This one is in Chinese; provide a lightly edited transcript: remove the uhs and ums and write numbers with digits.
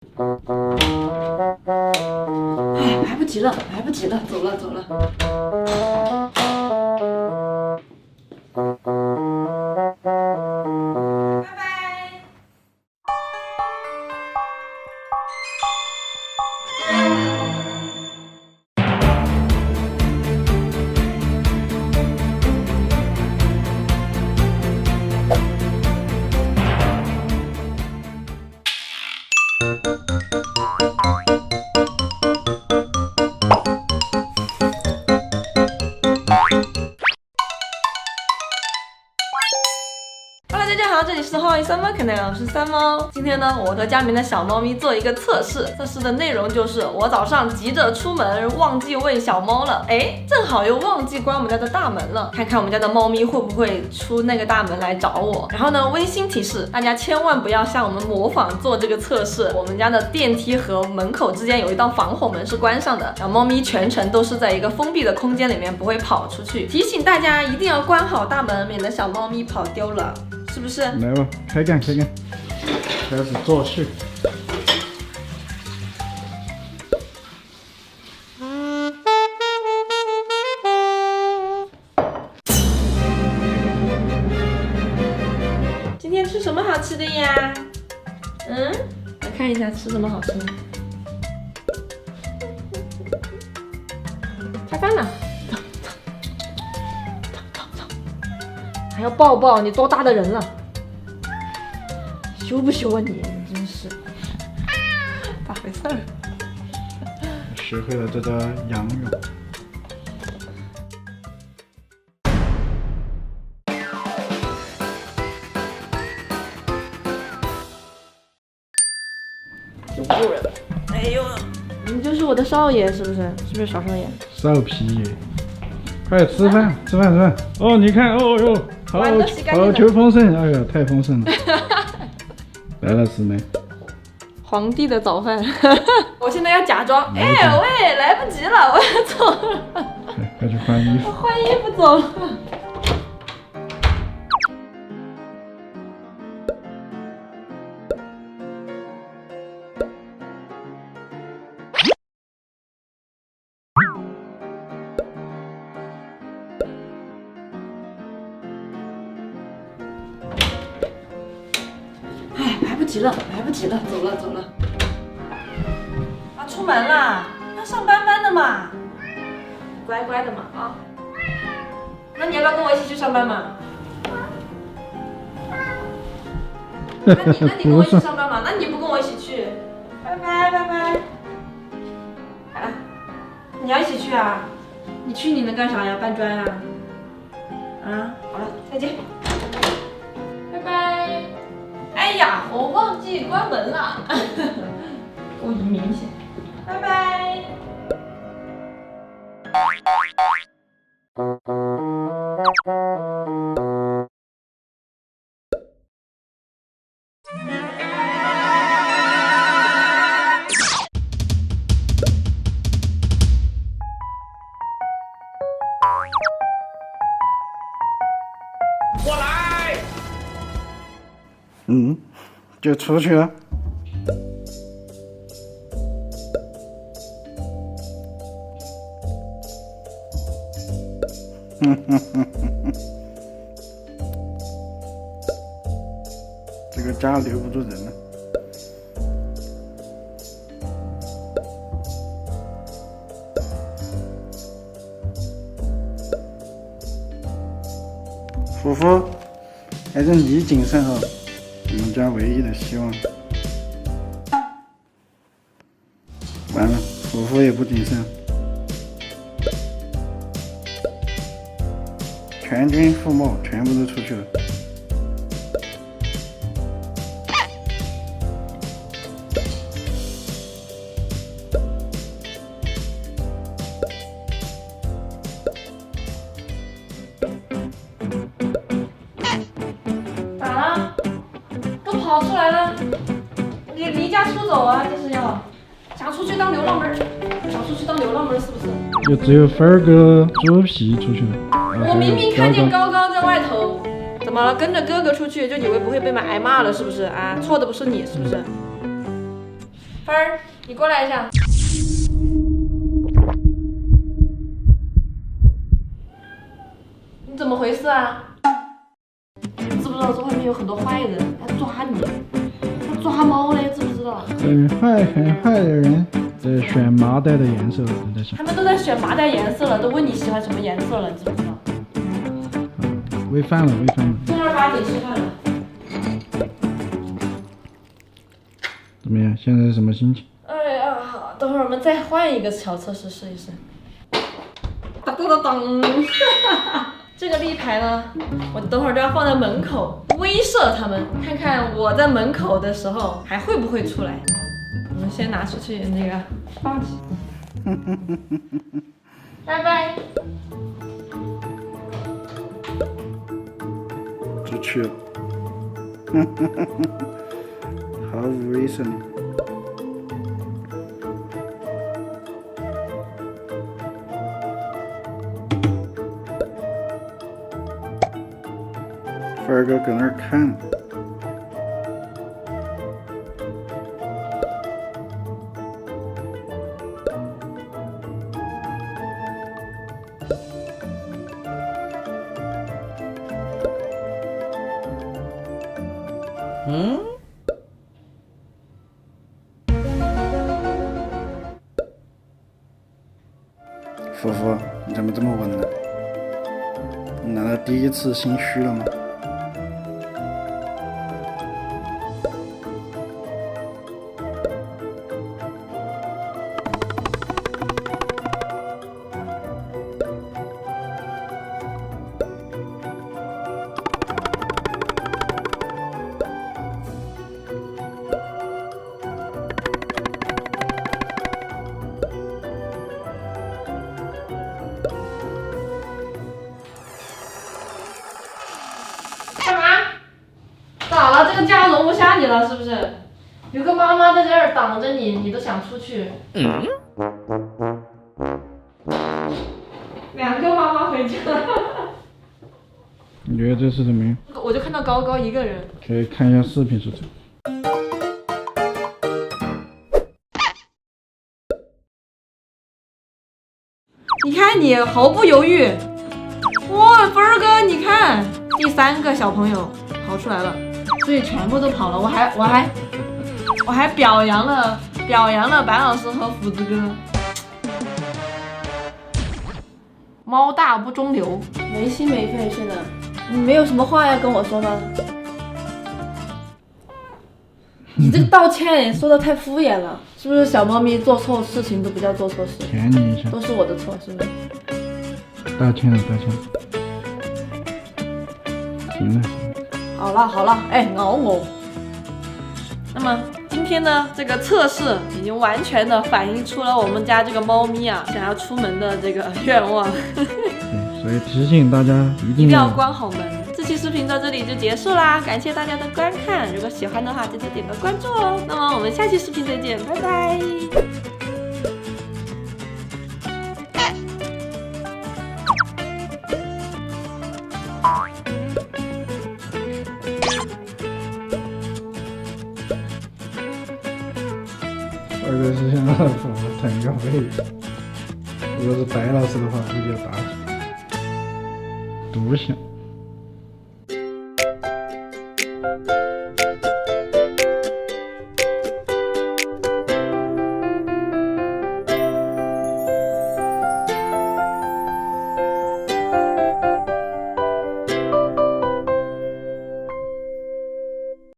哎，来不及了，来不及了，走了走了。拜拜。Hello， 大家好，这里是花语三猫 canal， 我是三猫。今天呢，我和佳明的小猫咪做一个测试，测试的内容就是我早上急着出门，忘记喂小猫了，哎，正好又忘记关我们家的大门了，看看我们家的猫咪会不会出那个大门来找我。然后呢，温馨提示，大家千万不要像我们模仿做这个测试。我们家的电梯和门口之间有一道防火门是关上的，小猫咪全程都是在一个封闭的空间里面，不会跑出去。提醒大家一定要关好大门，免得小猫咪跑丢了。是不是？来吧，开干，开始做事。今天吃什么好吃的呀？来看一下吃什么好吃的。开饭了。还要抱抱，你多大的人了？羞不羞啊你？真是，咋回事儿？学会了这个仰泳。就不人了。哎呦，你就是我的少爷是不是？是不是小少爷？少皮爷，快吃饭，吃饭，吃饭。哦，你看，哦哟。好球丰盛，哎呀，太丰盛了！来了，姊妹。皇帝的早饭，我现在要假装，哎喂，来不及了，我要走了。快去换衣服。我换衣服走了。哎，来不及了，来不及了，走了走了。啊，出门啦，要上班的嘛，乖乖的嘛啊。那你要不要跟我一起去上班嘛？那你跟我一起上班嘛？那你不跟我一起去？拜拜拜拜。啊，你要一起去啊？你去你能干啥呀？搬砖啊？啊，好了，再见。拜拜。哎呀，我忘记关门了，过于明显。拜拜。我来。就出去了。这个家留不住人了。夫妇，还是你谨慎哦，我们家唯一的希望。完了，夫妇也不谨慎，全军覆没，全部都出去了。咋了？都跑出来了？你离家出走啊？这是要想出去当流浪门？想出去当流浪门是不是？就只有分儿哥猪皮出去了。我明明看见高高在外头，怎么了？跟着哥哥出去就以为不会被挨骂了是不是啊？错的不是你是不是？芬儿，你过来一下。你怎么回事啊？你知不知道这外面有很多坏人，要抓你，要抓猫嘞，知不知道？很坏的人在选麻袋的颜色，我在想。他们都在选麻袋颜色了，都问你喜欢什么颜色了，你知不知道？违反了。正儿八经吃饭了。怎么样？现在是什么心情？哎呀，等会儿我们再换一个小测试试一试。当当当当！这个立牌呢，我等会儿都要放在门口，威慑他们，看看我在门口的时候还会不会出来。我们先拿出去那个放起。拜拜。知趣了。毫无威慑力。芬儿哥搁那儿看。福福，你怎么这么稳呢？你难道第一次心虚了吗？咋了？这个家容不下你了是不是？有个妈妈在这儿挡着你，你都想出去。两个妈妈回家。你觉得这是怎么样？我就看到高高一个人。可以看一下视频是怎么。你看你毫不犹豫。哇，芬儿哥，你看第3个小朋友跑出来了。所以全部都跑了，我还表扬了白老师和斧子哥。猫大不中留，没心没肺似的。你没有什么话要跟我说吗？你这个道歉也说的太敷衍了，是不是？小猫咪做错事情都不叫做错事，舔你一下，都是我的错，是不是？道歉了。行了。好了，哎，咬我。那么今天呢，这个测试已经完全的反映出了我们家这个猫咪啊想要出门的这个愿望。对，所以提醒大家一定要关好门。这期视频到这里就结束啦，感谢大家的观看。如果喜欢的话，记得点个关注哦。那么我们下期视频再见，拜拜。二哥是想让父母腾个位置，如果是白老师的话，估计要打起来，独享。